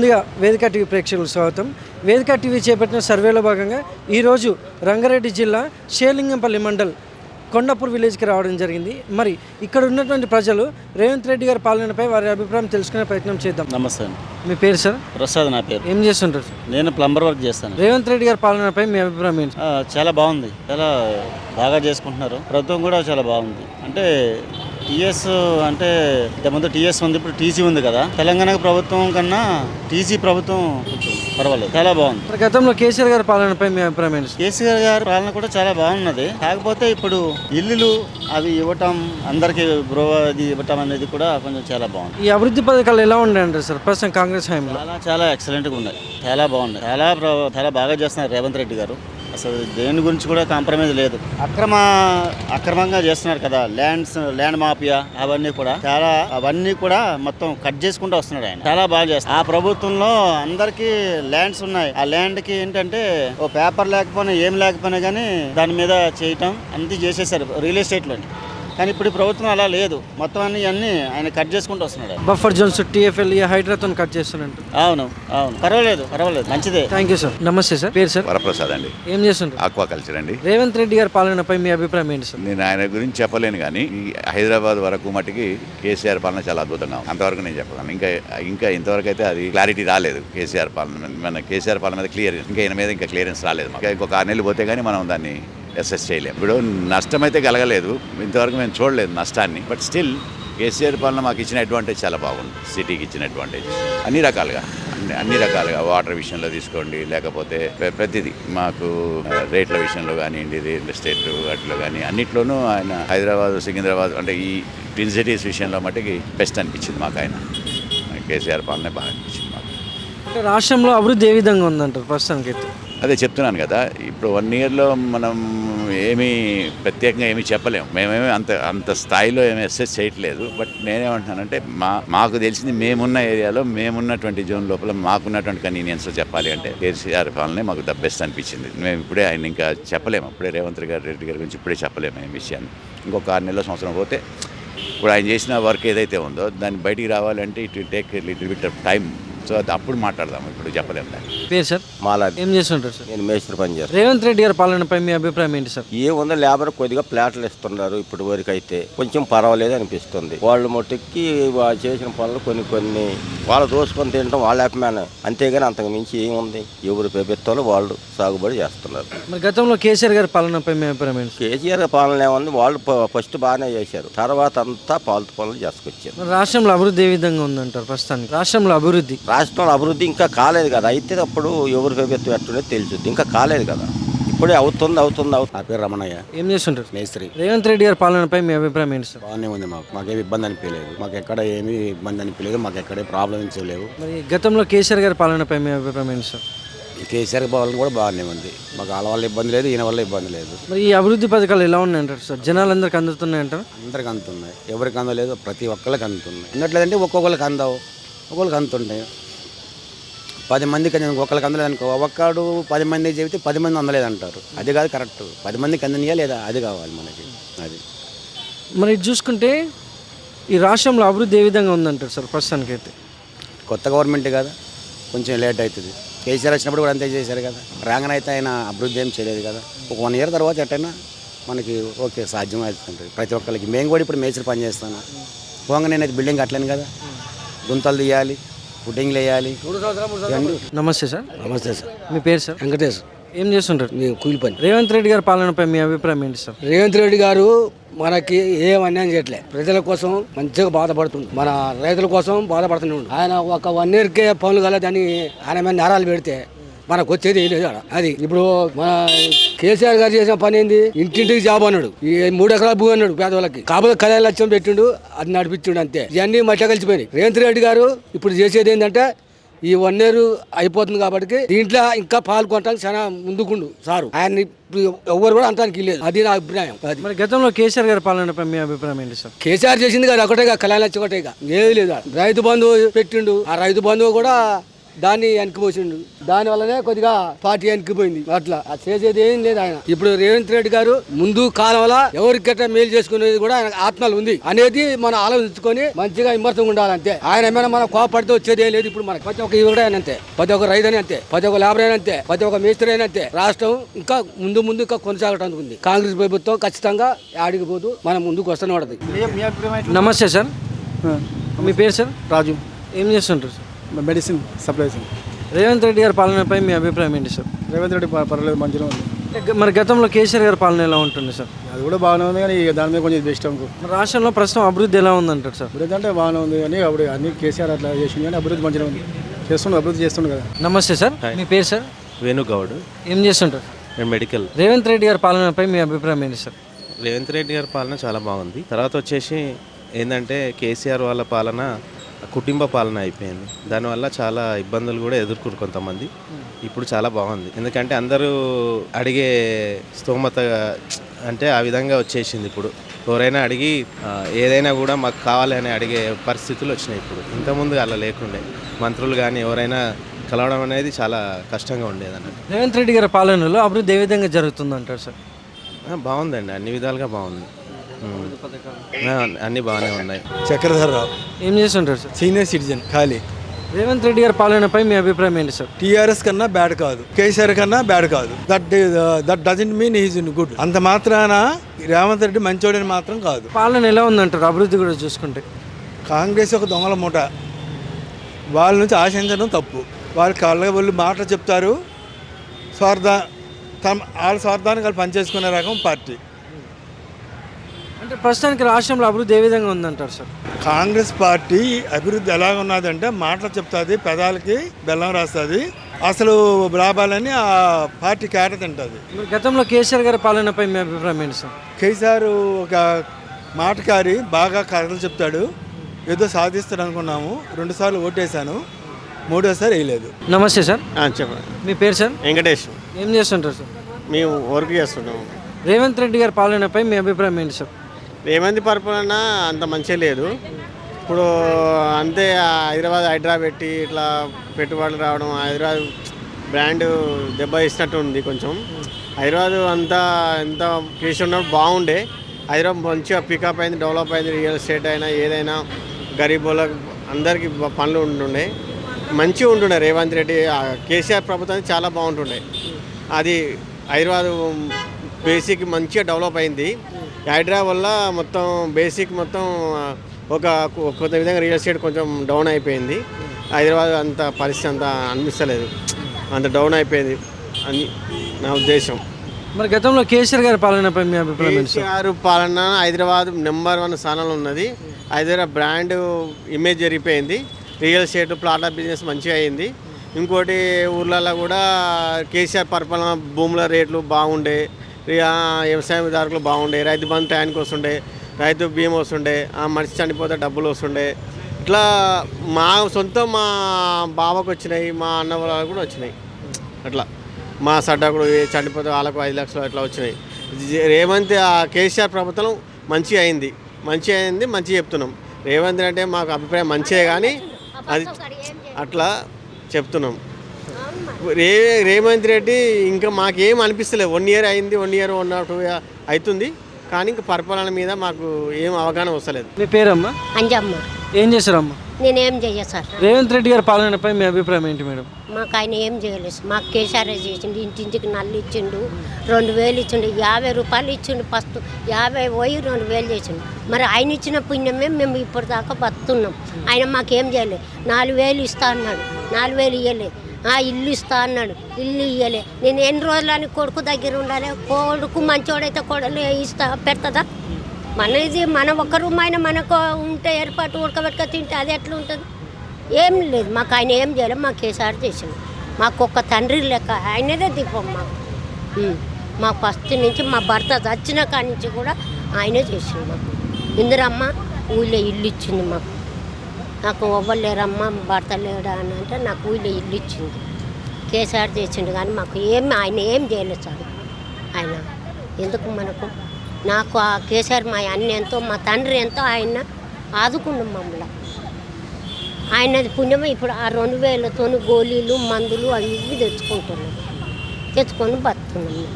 ముందుగా వేదిక టీవీ ప్రేక్షకులకు స్వాగతం. వేదిక టీవీ చేపట్టిన సర్వేలో భాగంగా ఈరోజు రంగారెడ్డి జిల్లా షేర్లింగంపల్లి మండల్ కొండాపూర్ విలేజ్కి రావడం జరిగింది. మరి ఇక్కడ ఉన్నటువంటి ప్రజలు రేవంత్ రెడ్డి గారి పాలనపై వారి అభిప్రాయం తెలుసుకునే ప్రయత్నం చేద్దాం. నమస్తే. మీ పేరు సార్? ప్రసాద్ నా పేరు. ఏం చేస్తుంటారు సార్? నేను ప్లంబర్ వర్క్ చేస్తాను. రేవంత్ రెడ్డి గారి పాలనపై మీ అభిప్రాయం ఏంటి? చాలా బాగుంది, చాలా బాగా చేసుకుంటున్నారు. ప్రభుత్వం కూడా చాలా బాగుంది. అంటే టీఎస్ అంటే ఇంతకుముందు టీఎస్ ఉంది, ఇప్పుడు టీసీ ఉంది కదా. తెలంగాణ ప్రభుత్వం కన్నా టీసీ ప్రభుత్వం పర్వాలేదు, చాలా బాగుంది. మరి గతంలో కేసీఆర్ గారి పాలనపై మీ అభిప్రాయం ఏంటి? కేసీఆర్ గారి పాలన కూడా చాలా బాగున్నది. కాకపోతే ఇప్పుడు ఇల్లులు అవి ఇవ్వటం, అందరికి గృహ అది ఇవ్వటం అనేది కూడా కొంచెం చాలా బాగుంది. ఈ అభివృద్ధి పథకాలు ఎలా ఉండాయంటారు సార్ ప్రస్తుతం కాంగ్రెస్ హయాంలో? చాలా చాలా ఎక్సలెంట్గా ఉన్నాయి, చాలా బాగున్నాయి. చాలా బాగా చేస్తున్నారు రేవంత్ రెడ్డి గారు. అసలు దేని గురించి కూడా కాంప్రమైజ్ లేదు. అక్రమంగా చేస్తున్నారు కదా, ల్యాండ్ మాఫియా అవన్నీ కూడా మొత్తం కట్ చేసుకుంటూ వస్తున్నాడు ఆయన. చాలా బాగా చేస్తారు. ఆ ప్రభుత్వంలో అందరికీ ల్యాండ్స్ ఉన్నాయి. ఆ ల్యాండ్ కి ఏంటంటే ఓ పేపర్ లేకపోయినా ఏం లేకపోయినా కానీ దాని మీద చేయటం అన్నీ చేసేసారు రియల్ ఎస్టేట్ లోని. కానీ ఇప్పుడు ప్రభుత్వం అలా లేదు, మొత్తం అన్ని ఆయన కట్ చేసుకుంటూ వస్తున్నాడు. బఫర్ జోన్స్, టీఎఫ్ఎల్, హైడ్రాతో కట్ చేస్తున్నట్టు. అవును, పర్వాలేదు, మంచిదే. Thank you sir. నమస్తే సార్. పేరు సార్? వరప్రసాద్ అండి. ఏం చేస్తుంటారు? ఆక్వాకల్చర్ అండి. రేవంత్ రెడ్డి గారి పాలనపై మీ అభిప్రాయం ఏంటి సార్? నేను ఆయన గురించి చెప్పలేను, కానీ ఈ హైదరాబాద్ వరకు మటుకి కేసీఆర్ పాలన చాలా అద్భుతంగా ఉంది. అంతవరకు నేను చెప్పగలను. ఇంకా ఇంతవరకు అయితే అది క్లారిటీ రాలేదు. కేసీఆర్ పాలన మన కేసీఆర్ పాలన మీద ఈయన మీద ఇంకా క్లియరెన్స్ రాలేదు. ఇంకొక 6 నెలలు పోతే కానీ మనం దాన్ని అసెస్ చేయలేము. ఇప్పుడు నష్టం అయితే కలగలేదు, ఇంతవరకు మేము చూడలేదు నష్టాన్ని. బట్ స్టిల్ కేసీఆర్ పాలన మాకు ఇచ్చిన అడ్వాంటేజ్ చాలా బాగుంది. సిటీకి ఇచ్చిన అడ్వాంటేజ్ అన్ని రకాలుగా వాటర్ విషయంలో తీసుకోండి, లేకపోతే ప్రతిదీ మాకు రేట్ల విషయంలో కానివ్వండి, రియల్ ఎస్టేట్ వాటిలో కానీ అన్నిట్లోనూ ఆయన హైదరాబాద్, సికింద్రాబాద్ అంటే ఈ ట్విన్ సిటీస్ విషయంలో మటుకి బెస్ట్ అనిపించింది మాకు. ఆయన కేసీఆర్ పాలనే బాగా అనిపించింది మాకు. అంటే రాష్ట్రంలో అభివృద్ధి ఏ విధంగా ఉందంటారు ప్రస్తుతానికి అయితే? అదే చెప్తున్నాను కదా, ఇప్పుడు 1 ఇయర్లో మనం ఏమీ ప్రత్యేకంగా ఏమీ చెప్పలేము. మేమేమి అంత స్థాయిలో ఏమీ అసెస్ చేయట్లేదు. బట్ నేనేమంటున్నానంటే మాకు తెలిసింది మేమున్న ఏరియాలో, మేమున్నటువంటి జోన్ లోపల మాకున్నటువంటి కన్వీనియన్స్లో చెప్పాలి అంటే కేసీఆర్ పాలనే మాకు ద బెస్ట్ అనిపించింది. మేము ఇప్పుడే ఆయన ఇంకా చెప్పలేము, అప్పుడే రేవంత్ రెడ్డి గారి గురించి ఇప్పుడే చెప్పలేము ఈ విషయాన్ని. ఇంకొక 6 నెలల సంవత్సరం పోతే ఇప్పుడు ఆయన చేసిన వర్క్ ఏదైతే ఉందో దాన్ని బయటికి రావాలంటే it will take little bit of time. So అది అప్పుడు మాట్లాడదాం, ఇప్పుడు చెప్పలేము దాన్ని. పేరు సార్? మాలాది. ఏం చేస్తుంటారు సార్? నేను మేస్త్రి పని చేస్తాను. రేవంత్ రెడ్డి గారి పాలనపై మీ అభిప్రాయం ఏంటి సార్? ఏముందో లేబర్ కొద్దిగా ప్లాట్లు ఇస్తున్నారు. ఇప్పుడు వరకు అయితే కొంచెం పర్వాలేదు అనిపిస్తుంది. వాళ్ళు మట్టుకి చేసిన పనులు కొన్ని వాళ్ళు దోసుకొని తినడం వాళ్ళ అభిమానం, అంతేగాని అంతకు మించి ఏముంది. ఎవరు ప్రభుత్వాలు వాళ్ళు సాగుబడి చేస్తున్నారు. మరి గతంలో కేసీఆర్ గారి పాలనపై మీ అభిప్రాయం ఏంటి? కేసీఆర్ పాలన ఏముంది, వాళ్ళు ఫస్ట్ బాగానే చేశారు, తర్వాత అంతా పాలతు పనులు చేసుకొచ్చారు. మరి రాష్ట్రంలో అభివృద్ధి ఏ విధంగా ఉందంటారు ప్రస్తుతానికి? రాష్ట్రంలో అభివృద్ధి ఇంకా కాలేదు కదా. అయితే అప్పుడు ఎవరు ప్రభుత్వం ఎట్టుండే తెలుసుద్ది, ఇంకా కాలేదు కదా. ఇప్పుడే అవుతుంది. నా పేరు రమణయ్య. ఏం చేస్తుంటారు? మేస్త్రి. రేవంత్ రెడ్డి గారి పాలనపై మీ అభిప్రాయం ఏంటి సార్? బాగానే ఉంది. మాకేమి ఇబ్బంది అనిపించలేదు. మాకు ఎక్కడ ఏమీ ఇబ్బంది అనిపించలేదు. మాకు ఎక్కడే ప్రాబ్లమ్స్ లేవు. మరి గతంలో కేసీఆర్ గారి పాలనపై మీ అభిప్రాయం ఏంటి సార్? కేసీఆర్ పాలన కూడా బాగానే ఉంది. మాకు వాళ్ళ వల్ల ఇబ్బంది లేదు, ఈయన వల్ల ఇబ్బంది లేదు. మరి ఈ అభివృద్ధి పథకాలు ఎలా ఉన్నాయంటారు సార్? జనాలందరికీ అందుతున్నాయంటారు? అందరికి అందుతున్నాయి. ఎవరికి అందలేదు, ప్రతి ఒక్కరికి అందుతున్నాయి. అందట్లేదంటే ఒక్కొక్కరికి అందవు, ఒక్కొక్కరికి అందుతుంటాయి. 10 మందికి ఒకరికి అందలేదు అనుకో, ఒక్కడు 10 మంది చెబితే 10 మంది అందలేదంటారు. అది కాదు కరెక్ట్. 10 మందికి అందనియా లేదా, అది కావాలి మనకి. అది మరి ఇది చూసుకుంటే ఈ రాష్ట్రంలో అభివృద్ధి ఏ విధంగా ఉందంటారు సార్ ప్రస్తుతానికి అయితే? కొత్త గవర్నమెంట్ కదా, కొంచెం లేట్ అవుతుంది. కేసీఆర్ వచ్చినప్పుడు కూడా అంతే చేశారు కదా. రాగానే అయితే ఆయన అభివృద్ధి ఏం చేయలేదు కదా. ఒక 1 ఇయర్ తర్వాత ఎట్టయినా మనకి ఓకే సాధ్యం అవుతుంటుంది ప్రతి ఒక్కరికి. మేము కూడా ఇప్పుడు మేస్త్రి పని చేస్తాను. పోగా నేనైతే బిల్డింగ్ కట్టలేను కదా, గుంతలు తీయాలి, ఫుడ్డింగ్లు వేయాలి. నమస్తే సార్. నమస్తే సార్. మీ పేరు సార్? వెంకటేష్. ఏం చేస్తుంటారు? మేము కూలి పని. రేవంత్ రెడ్డి గారి పాలనపై మీ అభిప్రాయం ఏంటి సార్? రేవంత్ రెడ్డి గారు మనకి ఏం అన్యాయం చేయట్లే, ప్రజల కోసం మంచిగా బాధపడుతుంది, మన రైతుల కోసం బాధపడుతూనే ఉండు. ఆయన ఒక 1 ఇయర్కే పనులు కలదని ఆయన మీద నేరాలు పెడితే మనకు వచ్చేది ఏం లేదు. అది ఇప్పుడు మన కేసీఆర్ గారు చేసిన పని ఏంది, ఇంటింటికి జాబ్ అన్నాడు, ఈ 3 ఎకరాల భూమి అన్నాడు పేదవాళ్ళకి. కాకపోతే కళ్యాణ లక్ష్యం పెట్టిండు, అది నడిపించిండు అంతే. ఇవన్నీ మట్ల కలిసిపోయినాయి. రేవంత్ రెడ్డి గారు ఇప్పుడు చేసేది ఏంటంటే ఈ 1 ఇయర్ అయిపోతుంది కాబట్టి దీంట్లో ఇంకా పాల్గొనడానికి చాలా ముందుకుండు సారు. ఆయన ఎవరు కూడా అంటానికి లేదు, అది నా అభిప్రాయం. మరి గతంలో కేసీఆర్ గారి పాలనపై మీ అభిప్రాయం ఏంటి సార్? కేసీఆర్ చేసింది కదా ఒకటేగా, కళ్యాణ లక్ష్యం ఒకటేగా, ఏది లేదు. రైతు బంధువు పెట్టిండు, ఆ రైతు బంధువు కూడా దాన్ని వెనక్కిపోసిండు. దాని వల్లనే కొద్దిగా పార్టీ వెనక్కిపోయింది. అట్లా అది చేసేది ఏం లేదు ఆయన. ఇప్పుడు రేవంత్ రెడ్డి గారు ముందు కాలంలో ఎవరికట్లా మేలు చేసుకునేది కూడా ఆయన ఆత్మలు ఉంది అనేది మనం ఆలోచించుకొని మంచిగా విమర్శంగా ఉండాలంతే. ఆయన ఏమైనా మనం కోపడితే వచ్చేది ఏం లేదు. ఇప్పుడు మనకి ప్రతి ఒక్క యువకుడు అయినా అంతే, ప్రతి ఒక్క రైతు అయినా అంతే, ప్రతి ఒక్క లేబర్ అయినా అంతే, ప్రతి ఒక్క మేస్త్రి అయినా అంతే. రాష్ట్రం ఇంకా ముందు ఇంకా కొనసాగటానికి ఉంది. కాంగ్రెస్ ప్రభుత్వం ఖచ్చితంగా ఆడికి పోతూ మనం ముందుకు వస్తూనే పడుతుంది. నమస్తే సార్, మీ పేరు సార్? రాజు. ఏం చేస్తుంటారు sir? Medicine supplies. Revanth Reddy గారి పాలనపై మీ అభిప్రాయం ఏంటి సార్? రేవంత్ రెడ్డి పర్లేదు, మంచిగా ఉంది. మరి గతంలో కేసీఆర్ గారి పాలన ఎలా ఉంటుంది సార్? అది కూడా బాగానే ఉంది, కానీ దాని మీద కొంచెం బెస్ట్ అనుకో. మరి రాష్ట్రంలో ప్రస్తుతం అభివృద్ధి ఎలా ఉందంటారు సార్? అభివృద్ధి అంటే బాగానే ఉంది, కానీ అప్పుడు అన్ని కేసీఆర్ అట్లా చేసింది, కానీ అభివృద్ధి మంచిగా ఉంది. అభివృద్ధి చేస్తుండు కదా. నమస్తే సార్, మీ పేరు సార్? వేణుగౌడ్. ఏం చేస్తుంటారు? నేను మెడికల్. రేవంత్ రెడ్డి గారి పాలనపై మీ అభిప్రాయం ఏంటి సార్? రేవంత్ రెడ్డి గారి పాలన చాలా బాగుంది. తర్వాత వచ్చేసి ఏంటంటే కేసీఆర్ వాళ్ళ పాలన కుటుంబ పాలన అయిపోయింది. దానివల్ల చాలా ఇబ్బందులు కూడా ఎదుర్కొరు కొంతమంది. ఇప్పుడు చాలా బాగుంది, ఎందుకంటే అందరూ అడిగే స్తోమత అంటే ఆ విధంగా వచ్చేసింది. ఇప్పుడు ఎవరైనా అడిగి ఏదైనా కూడా మాకు కావాలని అడిగే పరిస్థితులు వచ్చినాయి. ఇప్పుడు ఇంతకుముందు అలా లేకుండే. మంత్రులు కానీ ఎవరైనా కలవడం అనేది చాలా కష్టంగా ఉండేది అన్నట్టు. రేవంత్ రెడ్డి గారి పాలనలో అభివృద్ధి ఏ విధంగా జరుగుతుంది అంటారు సార్? బాగుందండి, అన్ని విధాలుగా బాగుంది. అన్నీ బాగానే ఉన్నాయి. చక్రధర్రావు. ఏం చేస్తుంటారు సార్? సీనియర్ సిటిజన్, ఖాళీ. రేవంత్ రెడ్డి గారి పాలనపై మీ అభిప్రాయం ఏంటి సార్? టీఆర్ఎస్ కన్నా బ్యాడ్ కాదు, కేసీఆర్ కన్నా బ్యాడ్ కాదు. That doesn't mean is in good. అంత మాత్రాన రేవంత్ రెడ్డి మంచోడని మాత్రం కాదు. పాలన ఎలా ఉందంటారు అభివృద్ధి కూడా చూసుకుంటే? కాంగ్రెస్ ఒక దొంగల మూట, వాళ్ళ నుంచి ఆశించడం తప్పు. వాళ్ళు వాళ్ళు మాటలు చెప్తారు, వాళ్ళ స్వార్థానికి వాళ్ళు పనిచేసుకునే రకం పార్టీ. అంటే ప్రస్తుతానికి రాష్ట్రంలో అభివృద్ధి ఏ విధంగా ఉందంటారు సార్? కాంగ్రెస్ పార్టీ అభివృద్ధి ఎలాగ ఉన్నదంటే మాటలు చెప్తుంది, పెదాలకి బెల్లం రాస్తుంది, అసలు లాభాలని ఆ పార్టీ కేట తింటుంది. మరి గతంలో కేసీఆర్ గారి పాలనపై మీ అభిప్రాయం ఏంటి సార్? కేసీఆర్ ఒక మాటకారి, బాగా కథలు చెప్తాడు, ఏదో సాధిస్తాడు అనుకున్నాము. 2 సార్లు ఓటేశాను, 3ఓసారి వేయలేదు. నమస్తే సార్, చెప్పండి. మీ పేరు సార్? వెంకటేష్. ఏం చేస్తుంటారు సార్? మేము వర్క్ చేస్తున్నాము. రేవంత్ రెడ్డి గారి పాలనపై మీ అభిప్రాయం ఏంటి సార్? రేవంత్ పరిపాలన అంత మంచిగా లేదు. ఇప్పుడు అంతే హైదరాబాద్ పెట్టి ఇట్లా పెట్టుబడులు రావడం, హైదరాబాద్ బ్రాండ్ దెబ్బ ఇచ్చినట్టు ఉంది కొంచెం. హైదరాబాద్ అంతా ఎంత కేసు ఉన్నప్పుడు బాగుండే. హైదరాబాద్ మంచిగా పికప్ అయింది, డెవలప్ అయింది. రియల్ ఎస్టేట్ అయినా ఏదైనా గరీబులకు అందరికీ పనులు ఉంటుండే, మంచిగా ఉంటుండే. రేవంత్ రెడ్డి కేసీఆర్ ప్రభుత్వం చాలా బాగుంటుండే. అది హైదరాబాద్ బేసిక్ మంచిగా డెవలప్ అయింది. హైదరాబాద్ వల్ల మొత్తం బేసిక్ మొత్తం ఒక కొంత విధంగా రియల్ ఎస్టేట్ కొంచెం డౌన్ అయిపోయింది. హైదరాబాద్ అంత పరిస్థితి అంత అనిపిస్తలేదు, అంత డౌన్ అయిపోయింది అని నా ఉద్దేశం. మరి గతంలో కేసీఆర్ గారి పాలనపై మీ అభిప్రాయం ఏంటి సార్? కేసీఆర్ పాలన హైదరాబాద్ నెంబర్ 1 స్థానంలో ఉన్నది. హైదరాబాద్ బ్రాండ్ ఇమేజ్ జరిగిపోయింది. రియల్ ఎస్టేట్ ప్లాట్ల బిజినెస్ మంచిగా అయింది. ఇంకోటి ఊర్లలో కూడా కేసీఆర్ పరిపాలన భూముల రేట్లు బాగుండే, వ్యవసాయదారులు బాగుండే, రైతు బంధు టైంకి వస్తుండే, రైతు బీమా వస్తుండే, ఆ మనిషి చనిపోతే డబ్బులు వస్తుండే. ఇట్లా మా మా బావకు వచ్చినాయి, మా అన్న వాళ్ళకు కూడా వచ్చినాయి. అట్లా మా సడ్డకుడు చనిపోతే వాళ్ళకు 5 లక్షలు అట్లా వచ్చినాయి. రేవంత్ కేసీఆర్ ప్రభుత్వం మంచిగా అయింది, మంచిగా చెప్తున్నాం. రేవంత్ అంటే మాకు అభిప్రాయం మంచిదే, కానీ అది అట్లా చెప్తున్నాం. రేవంత్ రెడ్డి ఇంకా మాకేం అనిపిస్తలేదు. 1 ఇయర్ అయింది, 1 ఇయర్ 1.5 అవుతుంది, కానీ ఇంకా పరిపాలన మీద మాకు ఏం అవగాహన వస్తలేదు. మీ పేరమ్మా? అంజమ్మ. ఏం చేశారమ్మా? నేనేం చెయ్య సార్. రేవంత్ రెడ్డి గారి పాలనపై మీ అభిప్రాయం ఏంటి మేడం? మాకు ఆయన ఏం చేయలేదు. మాకు కేసీఆర్ చేసిండు, ఇంటింటికి నల్లు ఇచ్చిండు, 2000 ఇచ్చిండు, 50 రూపాయలు ఇచ్చిండు. ఫస్ట్ 50 పోయి 2000 చేసిండు. మరి ఆయన ఇచ్చిన పుణ్యమే మేము ఇప్పటిదాకా బతున్నాం. ఆయన మాకేం చేయలేదు. 4000 ఇస్తా అన్నాడు, 4000 ఇవ్వలే. ఇల్లు ఇస్తా అన్నాడు, ఇల్లు ఇవ్వలే. నేను ఎన్ని రోజులని కొడుకు దగ్గర ఉండాలి. కొడుకు మంచోడైతే కొడలే ఇస్తా పెడతా. మనది మన ఒక్క రూమ్ అయినా మనకు ఉంటే ఏర్పాటు ఉడకబెట్టుక తింటే అది ఎట్లా ఉంటుంది? ఏం లేదు. మాకు ఆయన ఏం చేయలేదు. మాకు కేసీఆర్ చేసిండు. మాకు ఒక్క తండ్రి లెక్క ఆయనదే దీపం మాకు. మా ఫస్ట్ నుంచి మా భర్త చచ్చిన కాడి నుంచి కూడా ఆయనే చేసిండు. మాకు ఇందిరమ్మ ఊళ్ళో ఇల్లు ఇచ్చింది. నాకు ఇవ్వలేరమ్మ, భర్త లేడా అని అంటే నాకు ఊళ్ళో ఇల్లు ఇచ్చింది. కేసీఆర్ చేసిండు, కానీ మాకు ఆయన ఏం చేయలేదు సార్. ఆయన ఎందుకు మనకు? నాకు ఆ కేసీఆర్ మా అన్న ఎంతో, మా తండ్రి ఎంతో ఆయన ఆదుకుండు మమ్మల్ని. ఆయనది పుణ్యమే ఇప్పుడు ఆ 2000తోని గోళీలు మందులు అవి ఇవి తెచ్చుకుంటున్నాం, తెచ్చుకొని బతున్నాం.